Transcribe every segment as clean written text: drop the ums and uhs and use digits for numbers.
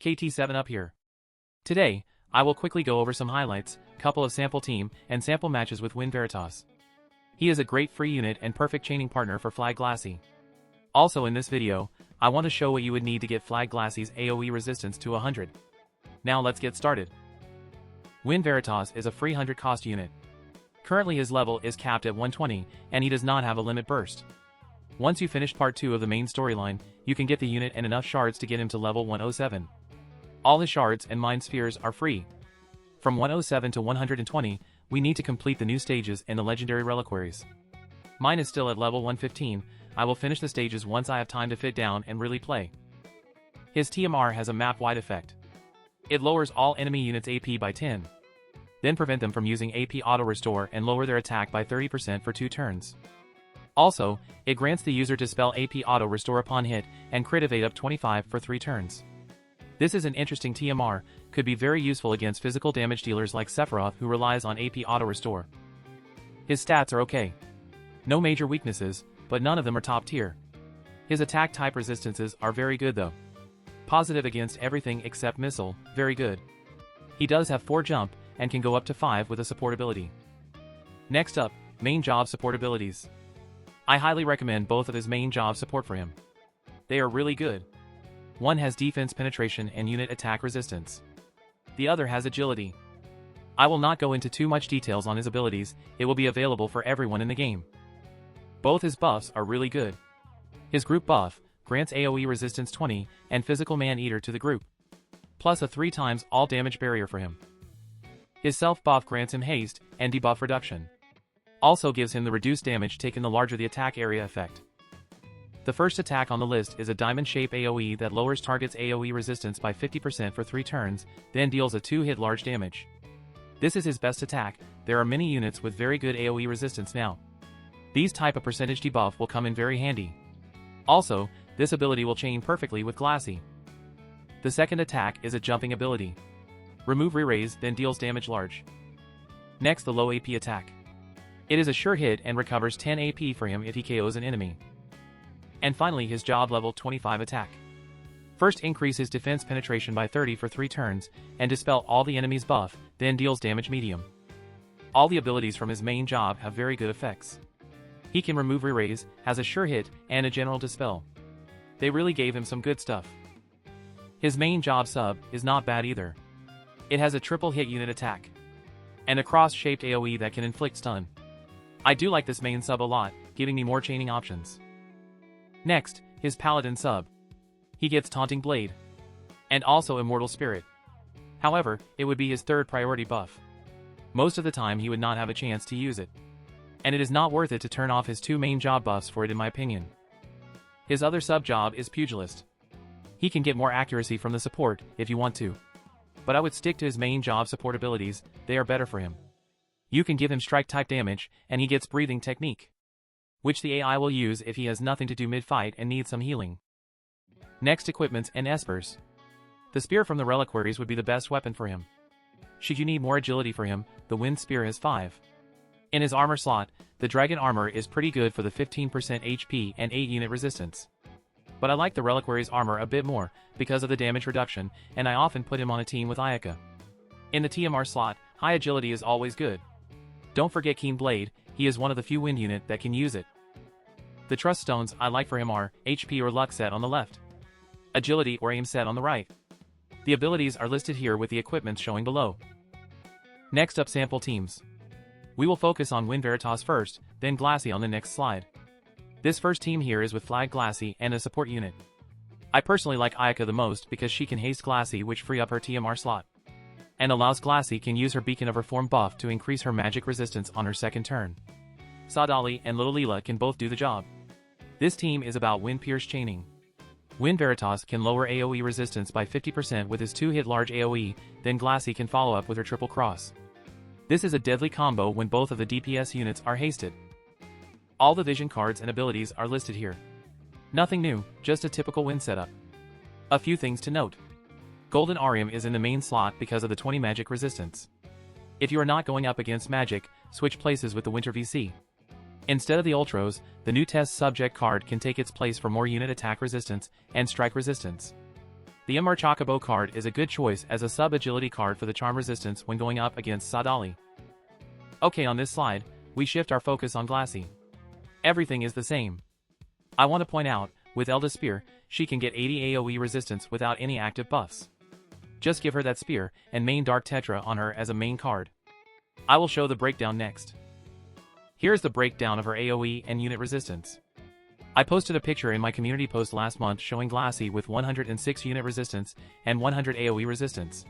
KT7 up here. Today, I will quickly go over some highlights, couple of sample team, and sample matches with Veritas. He is a great free unit and perfect chaining partner for Flag Glaci. Also in this video, I want to show what you would need to get Flag Glaci's AOE resistance to 100. Now let's get started. Veritas is a free 100 cost unit. Currently his level is capped at 120, and he does not have a limit burst. Once you finish part 2 of the main storyline, you can get the unit and enough shards to get him to level 107. All his shards and mind spheres are free. From 107 to 120, we need to complete the new stages and the legendary reliquaries. Mine is still at level 115, I will finish the stages once I have time to fit down and really play. His TMR has a map-wide effect. It lowers all enemy units' AP by 10. Then prevent them from using AP auto-restore and lower their attack by 30% for 2 turns. Also, it grants the user Dispel AP auto-restore upon hit and crit evade up 25 for 3 turns. This is an interesting TMR, could be very useful against physical damage dealers like Sephiroth who relies on AP auto-restore. His stats are okay. No major weaknesses, but none of them are top tier. His attack type resistances are very good though. Positive against everything except missile, very good. He does have 4 jump, and can go up to 5 with a support ability. Next up, main job support abilities. I highly recommend both of his main job support for him. They are really good. One has defense penetration and unit attack resistance. The other has agility. I will not go into too much details on his abilities, it will be available for everyone in the game. Both his buffs are really good. His group buff grants AOE resistance 20 and physical man-eater to the group, plus a 3 times all damage barrier for him. His self buff grants him haste and debuff reduction. Also gives him the reduced damage taken the larger the attack area effect. The first attack on the list is a diamond shape AOE that lowers target's AOE resistance by 50% for 3 turns, then deals a 2-hit large damage. This is his best attack. There are many units with very good AOE resistance now. These type of percentage debuff will come in very handy. Also, this ability will chain perfectly with Glaci. The second attack is a jumping ability. Remove re-raise, then deals damage large. Next, the low AP attack. It is a sure hit and recovers 10 AP for him if he KOs an enemy. And finally, his job level 25 attack. First increases defense penetration by 30 for 3 turns, and dispel all the enemy's buff, then deals damage medium. All the abilities from his main job have very good effects. He can remove re-raise, has a sure hit, and a general dispel. They really gave him some good stuff. His main job sub is not bad either. It has a triple hit unit attack. And a cross-shaped AOE that can inflict stun. I do like this main sub a lot, giving me more chaining options. Next, his paladin sub. He gets Taunting Blade. And also Immortal Spirit. However, it would be his 3rd priority buff. Most of the time he would not have a chance to use it. And it is not worth it to turn off his 2 main job buffs for it in my opinion. His other sub job is Pugilist. He can get more accuracy from the support, if you want to. But I would stick to his main job support abilities, they are better for him. You can give him strike type damage, and he gets breathing technique, which the AI will use if he has nothing to do mid-fight and needs some healing. Next, equipments and Espers. The spear from the reliquaries would be the best weapon for him. Should you need more agility for him, the wind spear has 5. In his armor slot, the dragon armor is pretty good for the 15% HP and 8 unit resistance. But I like the reliquaries armor a bit more, because of the damage reduction, and I often put him on a team with Ayaka. In the TMR slot, high agility is always good. Don't forget Keen Blade, he is one of the few wind unit that can use it. The Truststones I like for him are HP or luck set on the left, agility or aim set on the right. The abilities are listed here with the equipment showing below. Next up, sample teams. We will focus on Veritas first, then Glaci on the next slide. This first team here is with Flag Glaci and a support unit. I personally like Ayaka the most because she can haste Glaci, which free up her TMR slot. And allows Glaci can use her Beacon of Reform buff to increase her magic resistance on her 2nd turn. Sadali and Little Leela can both do the job. This team is about Wind Pierce chaining. Veritas can lower AOE resistance by 50% with his 2-hit large AOE, then Glaci can follow up with her triple cross. This is a deadly combo when both of the DPS units are hasted. All the vision cards and abilities are listed here. Nothing new, just a typical win setup. A few things to note. Golden Arium is in the main slot because of the 20 magic resistance. If you are not going up against magic, switch places with the Winter VC. Instead of the Ultros, the new test subject card can take its place for more unit attack resistance and strike resistance. The MR Chocobo card is a good choice as a sub-agility card for the charm resistance when going up against Sadali. Okay, on this slide, we shift our focus on Glaci. Everything is the same. I want to point out, with Elda Spear, she can get 80 AOE resistance without any active buffs. Just give her that spear, and main Dark Tetra on her as a main card. I will show the breakdown next. Here's the breakdown of her AOE and unit resistance. I posted a picture in my community post last month showing Glaci with 106 unit resistance and 100 AOE resistance.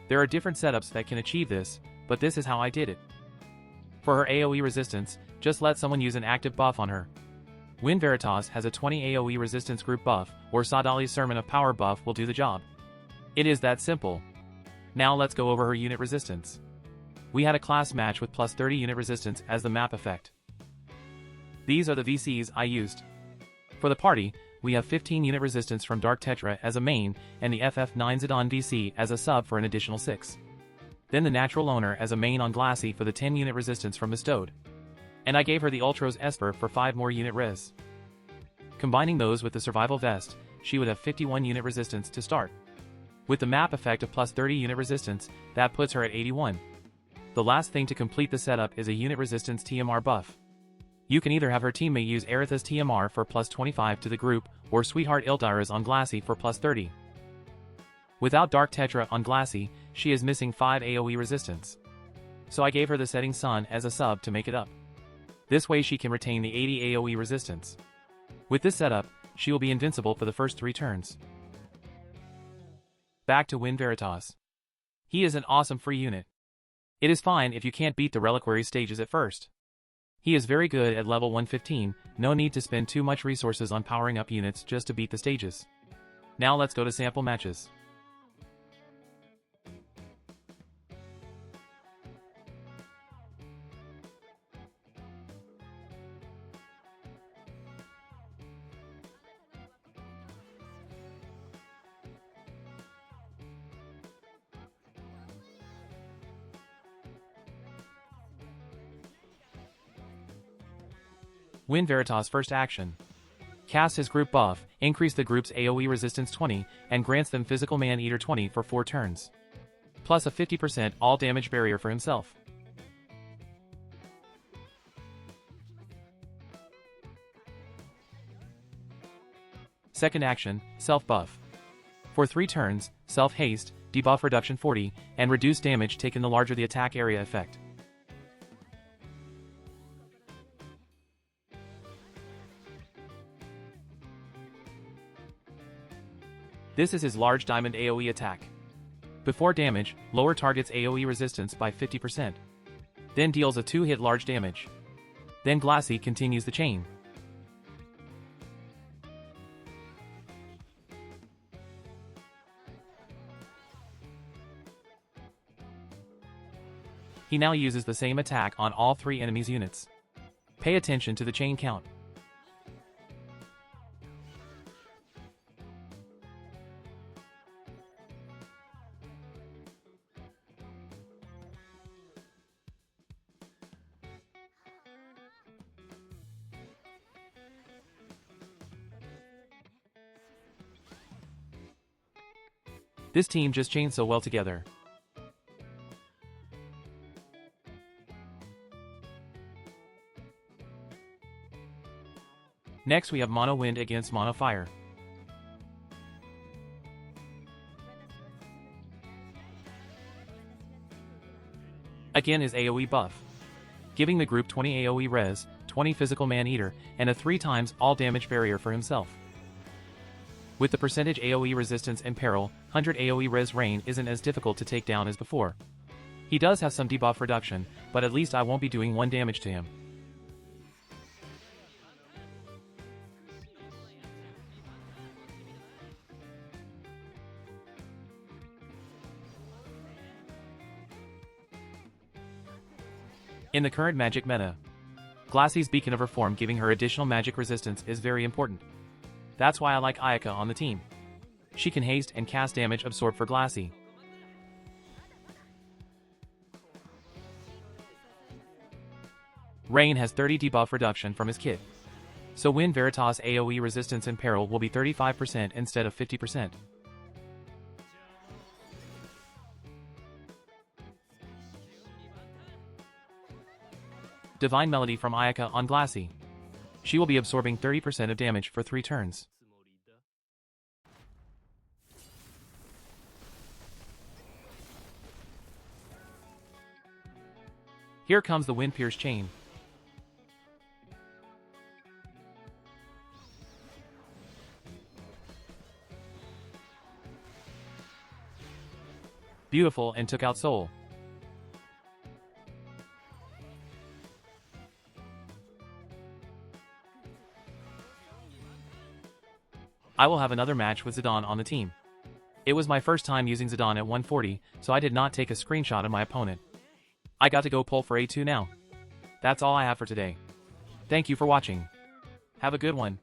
There are different setups that can achieve this, but this is how I did it. For her AOE resistance, just let someone use an active buff on her. When Veritas has a 20 AOE resistance group buff, or Sadali's Sermon of Power buff will do the job. It is that simple. Now let's go over her unit resistance. We had a class match with plus 30 unit resistance as the map effect. These are the VCs I used. For the party, we have 15 unit resistance from Dark Tetra as a main, and the FF9 Zidane VC as a sub for an additional 6. Then the Natural Owner as a main on Glaci for the 10 unit resistance from Bestowed. And I gave her the Ultros Esper for 5 more unit res. Combining those with the Survival Vest, she would have 51 unit resistance to start. With the map effect of plus 30 unit resistance, that puts her at 81. The last thing to complete the setup is a unit resistance TMR buff. You can either have her teammate use Aretha's TMR for plus 25 to the group, or Sweetheart Iltira's on Glaci for plus 30. Without Dark Tetra on Glaci, she is missing 5 AOE resistance. So I gave her the Setting Sun as a sub to make it up. This way she can retain the 80 AOE resistance. With this setup, she will be invincible for the first 3 turns. Back to Win Veritas. He is an awesome free unit. It is fine if you can't beat the Reliquary stages at first. He is very good at level 115, no need to spend too much resources on powering up units just to beat the stages. Now let's go to sample matches. Win Veritas' first action. Cast his group buff, increase the group's AOE resistance 20, and grants them Physical Man-Eater 20 for 4 turns. Plus a 50% all damage barrier for himself. Second action, Self Buff. For 3 turns, Self Haste, debuff reduction 40, and reduce damage taken the larger the attack area effect. This is his large diamond AOE attack. Before damage, lower target's AOE resistance by 50%. Then deals a 2-hit large damage. Then Glaci continues the chain. He now uses the same attack on all 3 enemies' units. Pay attention to the chain count. This team just chains so well together. Next we have Mono Wind against Mono Fire. Again is AOE buff. Giving the group 20 AOE res, 20 Physical Man-Eater, and a 3 times all damage barrier for himself. With the percentage AOE resistance and peril, 100 AOE res Rain isn't as difficult to take down as before. He does have some debuff reduction, but at least I won't be doing 1 damage to him. In the current magic meta, Glaci's Beacon of Reform giving her additional magic resistance is very important. That's why I like Ayaka on the team. She can haste and cast damage absorb for Glaci. Rain has 30 debuff reduction from his kit. So Win Veritas AOE resistance and peril will be 35% instead of 50%. Divine Melody from Ayaka on Glaci. She will be absorbing 30% of damage for 3 turns. Here comes the Wind Pierce Chain. Beautiful, and took out Soul. I will have another match with Zidane on the team. It was my first time using Zidane at 140, so I did not take a screenshot of my opponent. I got to go pull for A2 now. That's all I have for today. Thank you for watching. Have a good one.